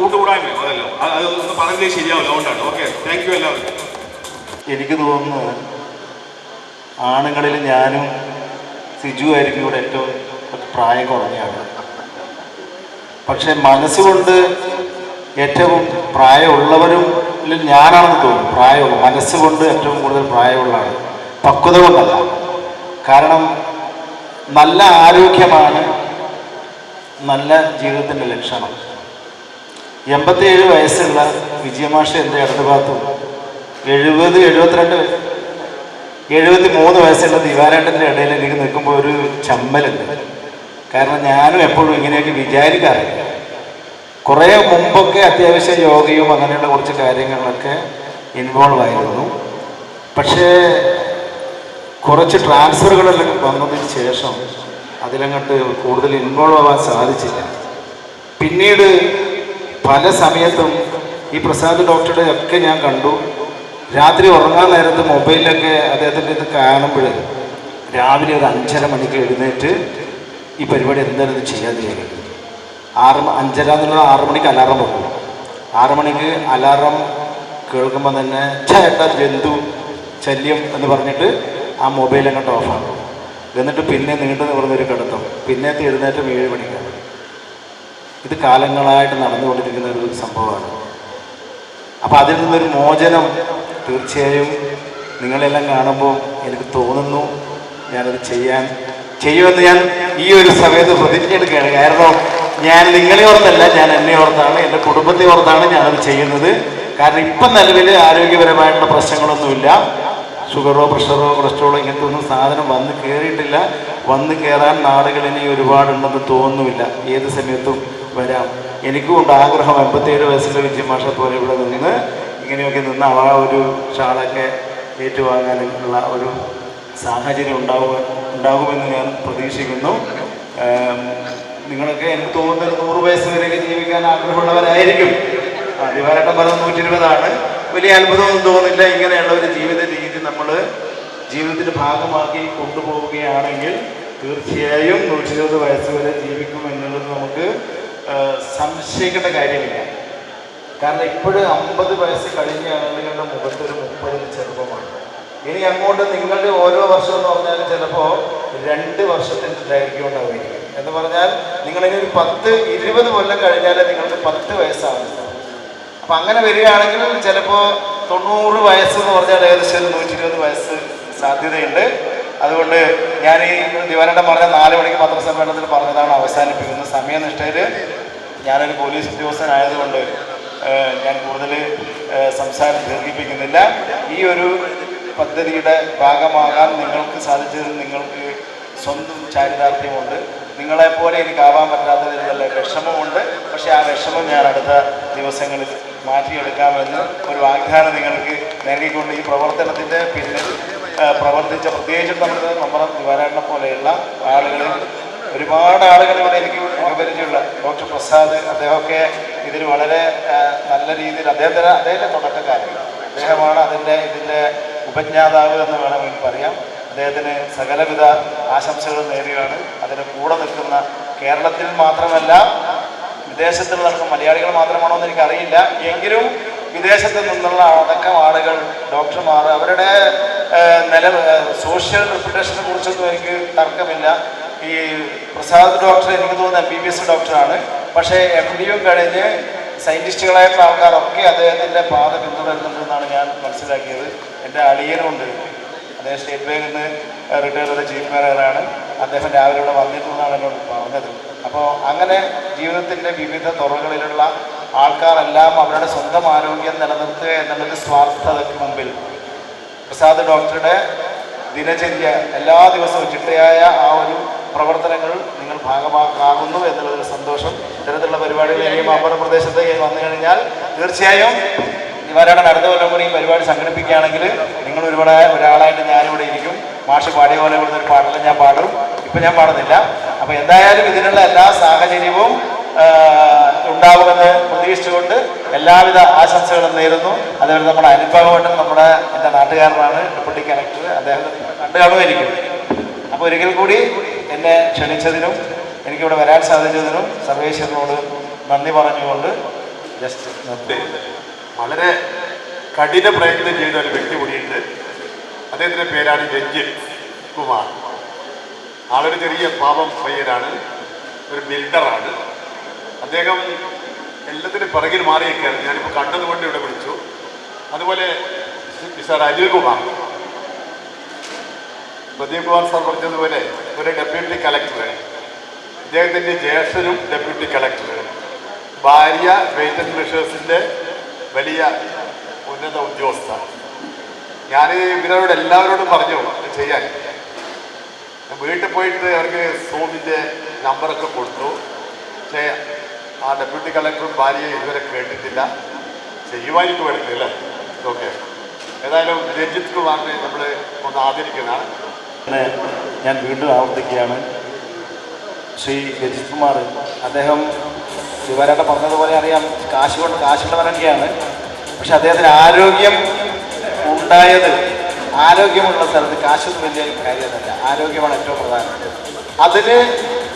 കൂട്ടുകൂടായ്മ അതല്ലോ, അത് ഒന്ന് പറഞ്ഞേ ശരിയാവില്ല. അതുകൊണ്ടാണ്. ഓക്കെ, താങ്ക് യു എല്ലാവർക്കും. എനിക്ക് തോന്നുന്നു ആണുങ്ങളിൽ ഞാനും സിജു ആയിരിക്കും ഇവിടെ ഏറ്റവും പ്രായം കുറഞ്ഞാണ്. പക്ഷെ മനസ്സുകൊണ്ട് ഏറ്റവും പ്രായമുള്ളവരും ഞാനാണെന്ന് തോന്നുന്നു. പ്രായമുള്ള മനസ്സുകൊണ്ട് ഏറ്റവും കൂടുതൽ പ്രായമുള്ളതാണ്, പക്വത കൊണ്ടല്ല. കാരണം നല്ല ആരോഗ്യമാണ് നല്ല ജീവിതത്തിൻ്റെ ലക്ഷണം. 87 വയസ്സുള്ള വിജയമാഷ് എൻ്റെ അടുത്ത ഭാഗത്തും 73 വയസ്സുള്ള ദിവാരേട്ടൻ്റെ ഇടയിൽ എനിക്ക് നിൽക്കുമ്പോൾ ഒരു ചമ്മലുണ്ട്. കാരണം ഞാനും എപ്പോഴും ഇങ്ങനെയൊക്കെ വിചാരിക്കാറില്ല. കുറേ മുമ്പൊക്കെ അത്യാവശ്യം യോഗയും അങ്ങനെയുള്ള കുറച്ച് കാര്യങ്ങളിലൊക്കെ ഇൻവോൾവ് ആയിരുന്നു. പക്ഷേ കുറച്ച് ട്രാൻസ്ഫറുകളെല്ലാം വന്നതിന് ശേഷം അതിലങ്ങോട്ട് കൂടുതൽ ഇൻവോൾവ് ആവാൻ സാധിച്ചില്ല. പിന്നീട് പല സമയത്തും ഈ പ്രസാദ് ഡോക്ടറുടെ ഒക്കെ ഞാൻ കണ്ടു. രാത്രി ഉറങ്ങാൻ നേരത്ത് മൊബൈലിലൊക്കെ അദ്ദേഹത്തിൻ്റെ ഇത് കാണുമ്പോൾ രാവിലെ ഒരു 5:30 മണിക്ക് എഴുന്നേറ്റ് ഈ പരിപാടി എന്തായാലും ഇത് ചെയ്യാൻ കഴിയും. 5:30 എന്നുള്ളത് 6 മണിക്ക് അലാറം വെക്കും. 6 മണിക്ക് അലാറം കേൾക്കുമ്പോൾ തന്നെ ചേട്ടാ ജന്തു ശല്യം എന്ന് പറഞ്ഞിട്ട് ആ മൊബൈൽ അങ്ങോട്ട് ഓഫാക്കും. എന്നിട്ട് പിന്നെ നീണ്ടു നിവർന്നൊരു കിടത്തും. പിന്നെ എഴുന്നേറ്റ് 7 മണിക്കാണ്. ഇത് കാലങ്ങളായിട്ട് നടന്നുകൊണ്ടിരിക്കുന്ന ഒരു സംഭവമാണ്. അപ്പോൾ അതിൽ നിന്നൊരു മോചനം തീർച്ചയായും നിങ്ങളെല്ലാം കാണുമ്പോൾ എനിക്ക് തോന്നുന്നു ഞാനത് ചെയ്യുമെന്ന് ഞാൻ ഈ ഒരു സമയത്ത് പ്രതിജ്ഞ എടുക്കുകയാണ്. കാരണം ഞാൻ നിങ്ങളെ ഓർത്തല്ല, ഞാൻ എന്നെ ഓർത്താണ്, എൻ്റെ കുടുംബത്തെ ഓർത്താണ് ഞാനത് ചെയ്യുന്നത്. കാരണം ഇപ്പം നിലവിൽ ആരോഗ്യപരമായിട്ടുള്ള പ്രശ്നങ്ങളൊന്നുമില്ല. ഷുഗറോ പ്രഷറോ കൊളസ്ട്രോളോ ഇങ്ങനത്തെ ഒന്നും സാധനം വന്ന് കയറിയിട്ടില്ല. വന്ന് കയറാൻ നാളുകൾ ഇനി ഒരുപാടുണ്ടെന്ന് തോന്നുന്നില്ല. ഏത് സമയത്തും വരാം. എനിക്കും ഉണ്ട് ആഗ്രഹം 87 വയസ്സിലെ വിജയ മാഷ പോലെ ഇവിടെ നിന്ന് ഇങ്ങനെയൊക്കെ നിന്ന് ആ ഒരു ഷാളൊക്കെ ഏറ്റുവാങ്ങാനുള്ള ഒരു സാഹചര്യം ഉണ്ടാകുമെന്ന് ഞാൻ പ്രതീക്ഷിക്കുന്നു. നിങ്ങളൊക്കെ എനിക്ക് തോന്നുന്നത് 100 വയസ്സ് വരെയൊക്കെ ജീവിക്കാൻ ആഗ്രഹമുള്ളവരായിരിക്കും. ദിവാരേട്ടൻ പറഞ്ഞത് 120 വലിയ അത്ഭുതമൊന്നും തോന്നില്ല. ഇങ്ങനെയുള്ള ഒരു ജീവിത രീതി നമ്മൾ ജീവിതത്തിൻ്റെ ഭാഗമാക്കി കൊണ്ടുപോവുകയാണെങ്കിൽ തീർച്ചയായും 120 വയസ്സ് വരെ ജീവിക്കും എന്നുള്ളത് നമുക്ക് സംശയിക്കേണ്ട കാര്യമില്ല. കാരണം ഇപ്പോഴും 50 വയസ്സ് കഴിഞ്ഞ ആളുകളുടെ മുഖത്തൊരു 30 ചെറുപ്പമാണ്. ഇനി അങ്ങോട്ട് നിങ്ങളുടെ ഓരോ വർഷം എന്ന് പറഞ്ഞാൽ ചിലപ്പോൾ 2 വർഷത്തിൻ്റെ ദൈർഘ്യം ഉണ്ടാവുമായിരിക്കും. എന്ന് പറഞ്ഞാൽ നിങ്ങളിനി ഒരു 10-20 കൊല്ലം കഴിഞ്ഞാൽ നിങ്ങൾക്ക് 10 വയസ്സാവും. അപ്പം അങ്ങനെ വരികയാണെങ്കിൽ ചിലപ്പോൾ 90 വയസ്സെന്ന് പറഞ്ഞാൽ ഏകദേശം ഒരു 120 വയസ്സ് സാധ്യതയുണ്ട്. അതുകൊണ്ട് ഞാൻ ഈ ദിവാരേട്ടൻ പറഞ്ഞ 4 മണിക്ക് പത്രസമ്മേളനത്തിൽ പറഞ്ഞതാണ് അവസാനിപ്പിക്കുന്നത്. സമയനിഷ്ഠയിൽ ഞാനൊരു പോലീസ് ഉദ്യോഗസ്ഥനായതുകൊണ്ട് ഞാൻ കൂടുതൽ സംസാരം ദീർഘിപ്പിക്കുന്നില്ല. ഈ ഒരു പദ്ധതിയുടെ ഭാഗമാകാൻ നിങ്ങൾക്ക് സാധിച്ചതിൽ നിങ്ങൾക്ക് സ്വന്തം ചാരിതാർത്ഥ്യമുണ്ട്. നിങ്ങളെപ്പോലെ എനിക്കാവാൻ പറ്റാത്തതിലുള്ള വിഷമമുണ്ട്. പക്ഷേ ആ വിഷമം ഞാൻ അടുത്ത ദിവസങ്ങളിൽ മാറ്റിയെടുക്കാമെന്ന് ഒരു വാഗ്ദാനം നിങ്ങൾക്ക് നൽകിക്കൊണ്ട് ഈ പ്രവർത്തനത്തിൻ്റെ പിന്നിൽ പ്രവർത്തിച്ച പ്രത്യേകിച്ചും നമ്മുടെ ദിവാരേട്ടനെ പോലെയുള്ള ആളുകൾ, ഒരുപാട് ആളുകളിവിടെ എനിക്ക് പരിചയമുള്ള ഡോക്ടർ പ്രസാദ്, അദ്ദേഹമൊക്കെ ഇതിൽ വളരെ നല്ല രീതിയിൽ അദ്ദേഹത്തിൻ്റെ തുടക്കക്കാരൻ, അദ്ദേഹമാണ് ഇതിൻ്റെ ഉപജ്ഞാതാവ് എന്ന് വേണമെങ്കിൽ പറയാം. അദ്ദേഹത്തിന് സകലവിധ ആശംസകളും നേരുകയാണ്. അതിന് കൂടെ നിൽക്കുന്ന കേരളത്തിൽ മാത്രമല്ല വിദേശത്തിൽ നടക്കുന്ന മലയാളികൾ മാത്രമാണോ എന്ന് എനിക്കറിയില്ല. എങ്കിലും വിദേശത്ത് നിന്നുള്ള അടക്കം ആളുകൾ, ഡോക്ടർമാർ, അവരുടെ സോഷ്യൽ റെപ്യൂട്ടേഷനെ കുറിച്ചൊന്നും എനിക്ക് തർക്കമില്ല. ഈ പ്രസാദ് ഡോക്ടർ എനിക്ക് തോന്നുന്നത് MBBS ഡോക്ടറാണ്. പക്ഷേ MD കഴിഞ്ഞ് സയൻറ്റിസ്റ്റുകളായിട്ടുള്ള ആൾക്കാരൊക്കെ അദ്ദേഹത്തിൻ്റെ പാത പിന്തുടരുന്നുണ്ടെന്നാണ് ഞാൻ മനസ്സിലാക്കിയത്. എൻ്റെ അളിയനുണ്ട്, അദ്ദേഹം സ്റ്റേറ്റ് ബാങ്കിൽ നിന്ന് റിട്ടയർ ചെയ്ത ചീഫ് മാനേജറാണ്. അദ്ദേഹം രാവിലെ ഇവിടെ വന്നിട്ടുണ്ടെന്നാണ് എന്നോട് പറഞ്ഞത്. അപ്പോൾ അങ്ങനെ ജീവിതത്തിൻ്റെ വിവിധ തുറകളിലുള്ള ആൾക്കാരെല്ലാം അവരുടെ സ്വന്തം ആരോഗ്യം നിലനിർത്തുക എന്നുള്ളത് സ്വാർത്ഥതയ്ക്ക് മുമ്പിൽ പ്രസാദ് ഡോക്ടറുടെ ദിനചര്യ എല്ലാ ദിവസവും ചിട്ടയായ ആ ഒരു പ്രവർത്തനങ്ങൾ നിങ്ങൾ ഭാഗമാക്കാകുന്നു എന്നുള്ളതൊരു സന്തോഷം. ഇത്തരത്തിലുള്ള പരിപാടികൾ ഇനിയും അപ്പുറ പ്രദേശത്ത് വന്നു കഴിഞ്ഞാൽ തീർച്ചയായും ദിവാരേട്ടൻ അടുത്ത കൊല്ലം കൂടി ഈ പരിപാടി സംഘടിപ്പിക്കുകയാണെങ്കിൽ നിങ്ങൾ ഒരാളായിട്ട് ഞാനിവിടെ ഇരിക്കും. മാഷ് പാടിയ പോലെ ഇവിടുന്ന് ഒരു പാട്ടെല്ലാം ഞാൻ പാടും. ഇപ്പം ഞാൻ പാടുന്നില്ല. അപ്പോൾ എന്തായാലും ഇതിനുള്ള എല്ലാ സാഹചര്യവും ഉണ്ടാകുമെന്ന് പ്രതീക്ഷിച്ചുകൊണ്ട് എല്ലാവിധ ആശംസകളും നേരുന്നു. അതുപോലെ നമ്മുടെ അനുഭവമായിട്ടും എൻ്റെ നാട്ടുകാരനാണ് ഡെപ്യൂട്ടി കലക്ടർ, അദ്ദേഹം കണ്ടു കാണുമായിരിക്കും. അപ്പോൾ ഒരിക്കൽ കൂടി എന്നെ ക്ഷണിച്ചതിനും എനിക്കിവിടെ വരാൻ സാധിച്ചതിനും സർവേശ്വരനോട് നന്ദി പറഞ്ഞുകൊണ്ട് ജസ്റ്റ് നിർത്തി. വളരെ കഠിന പ്രയത്നം ചെയ്ത ഒരു വ്യക്തി കൂടിയുണ്ട്. അദ്ദേഹത്തിൻ്റെ പേരാണ് രഞ്ജിത്ത് കുമാർ. ആളൊരു ചെറിയ പാവം പയ്യനാണ്, ഒരു ബിൽഡറാണ്. അദ്ദേഹം എല്ലാത്തിനും പിറകിൽ മാറിയൊക്കെയാണ്. ഞാനിപ്പോൾ കണ്ടതുകൊണ്ട് ഇവിടെ വിളിച്ചു. അതുപോലെ മിസ്റ്റർ അനിൽ കുമാർ, പ്രദീപ് കുമാർ സാർ പറഞ്ഞതുപോലെ ഒരു ഡെപ്യൂട്ടി കളക്ടർ, ഇദ്ദേഹത്തിൻ്റെ ജ്യേഷ്ഠനും ഡെപ്യൂട്ടി കളക്ടർ, ഭാര്യ വെയ്റ്റ് ആൻഡ് മെഷേഴ്സിൻ്റെ വലിയ ഉന്നത ഉദ്യോഗസ്ഥ. ഞാൻ ഇവരോട് എല്ലാവരോടും പറഞ്ഞു ചെയ്യാൻ. വീട്ടിൽ പോയിട്ട് അവർക്ക് സോമിൻ്റെ നമ്പറൊക്കെ കൊടുത്തു. പക്ഷേ ആ ഡെപ്യൂട്ടി കളക്ടറും ഭാര്യയും ഇതുവരെ കേട്ടിട്ടില്ല. ചെയ്യുമായിരിക്കും എടുക്കില്ല. ഓക്കെ, ഏതായാലും രഞ്ജിത്ത് കുമാറിനെ നമ്മൾ ഒന്ന് ആദരിക്കുന്നതാണ്. ഞാൻ വീണ്ടും ആവർത്തിക്കുകയാണ്, ശ്രീ രഞ്ജിത്ത് കുമാർ. അദ്ദേഹം ദിവാരേട്ടൻ പറഞ്ഞതുപോലെ അറിയാം, കാശുള്ളവരൊക്കെയാണ്. പക്ഷെ അദ്ദേഹത്തിന് ആരോഗ്യം ഉണ്ടായത്, ആരോഗ്യമുള്ള സ്ഥലത്ത് കാശൊന്നും വലിയ കാര്യമല്ല, ആരോഗ്യമാണ് ഏറ്റവും പ്രധാനം. അതിന്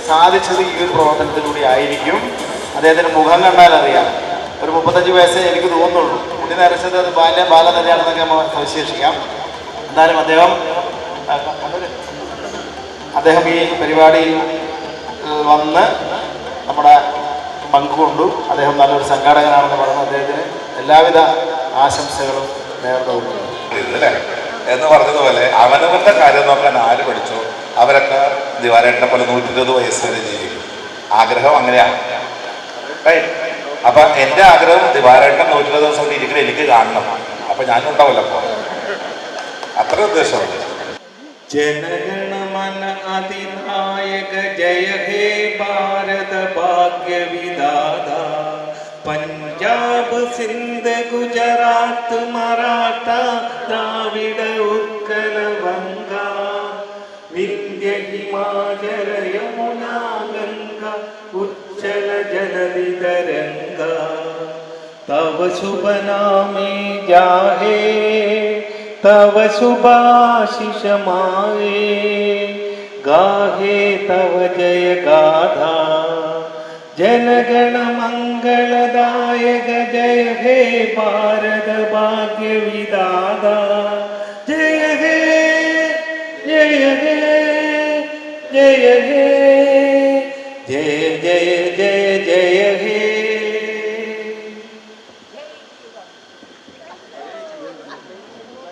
സാധിച്ചത് ഈ ഒരു പ്രവർത്തനത്തിലൂടെ ആയിരിക്കും. അദ്ദേഹത്തിന് മുഖം കണ്ടാൽ അറിയാം. ഒരു 35 വയസ്സേ എനിക്ക് തോന്നുന്നുള്ളൂ. മുടി നരച്ചത് അത് ബാലനരയാണെന്നൊക്കെ നമ്മൾ വിശേഷിക്കാം. എന്നാലും അദ്ദേഹം ഈ പരിപാടിയിൽ വന്ന് നമ്മുടെ പങ്കുകൊണ്ടു. അദ്ദേഹം നല്ലൊരു സംഘാടകനാണെന്ന് പറഞ്ഞ് അദ്ദേഹത്തിന് എല്ലാവിധ ആശംസകളും നേർന്നുകൊണ്ടു. എന്ന് പറഞ്ഞതുപോലെ അവനവന്റെ കാര്യം നോക്കാൻ ആര് പഠിച്ചോ അവരൊക്കെ ദിവാരേട്ടനെ പോലെ 120 വയസ്സ് വരെ ജീവിക്കും. ആഗ്രഹം അങ്ങനെയാണ്. അപ്പൊ എൻ്റെ ആഗ്രഹം ദിവാരേട്ടൻ 120 ദിവസം കൊണ്ട് ഇരിക്കണം, എനിക്ക് കാണണം. അപ്പൊ ഞാനുണ്ടാവില്ല. അപ്പൊ അത്ര ഉദ്ദേശമുണ്ട്. ജനഗണമന അതിനായക ജയ ഹേ ഭാരത ഭാഗ്യ വിധാത പഞ്ചാബ് സിന്ധ് ഗുജറാത്ത് മറാഠ ദ്രാവിഡ ഉത്കല വംഗ വിന്ധ്യ ഹിമാചല യമുന ഗംഗ ഉജ്ജല ജലധി തരംഗ തവ ശുഭ നാമേ ജാഹേ तव शुभाशिष माए गाहे तव जय गाथा जनगण मंगलदायक जय हे भारत भाग्य विधाता जय हे जय हे जय हे जय जय जय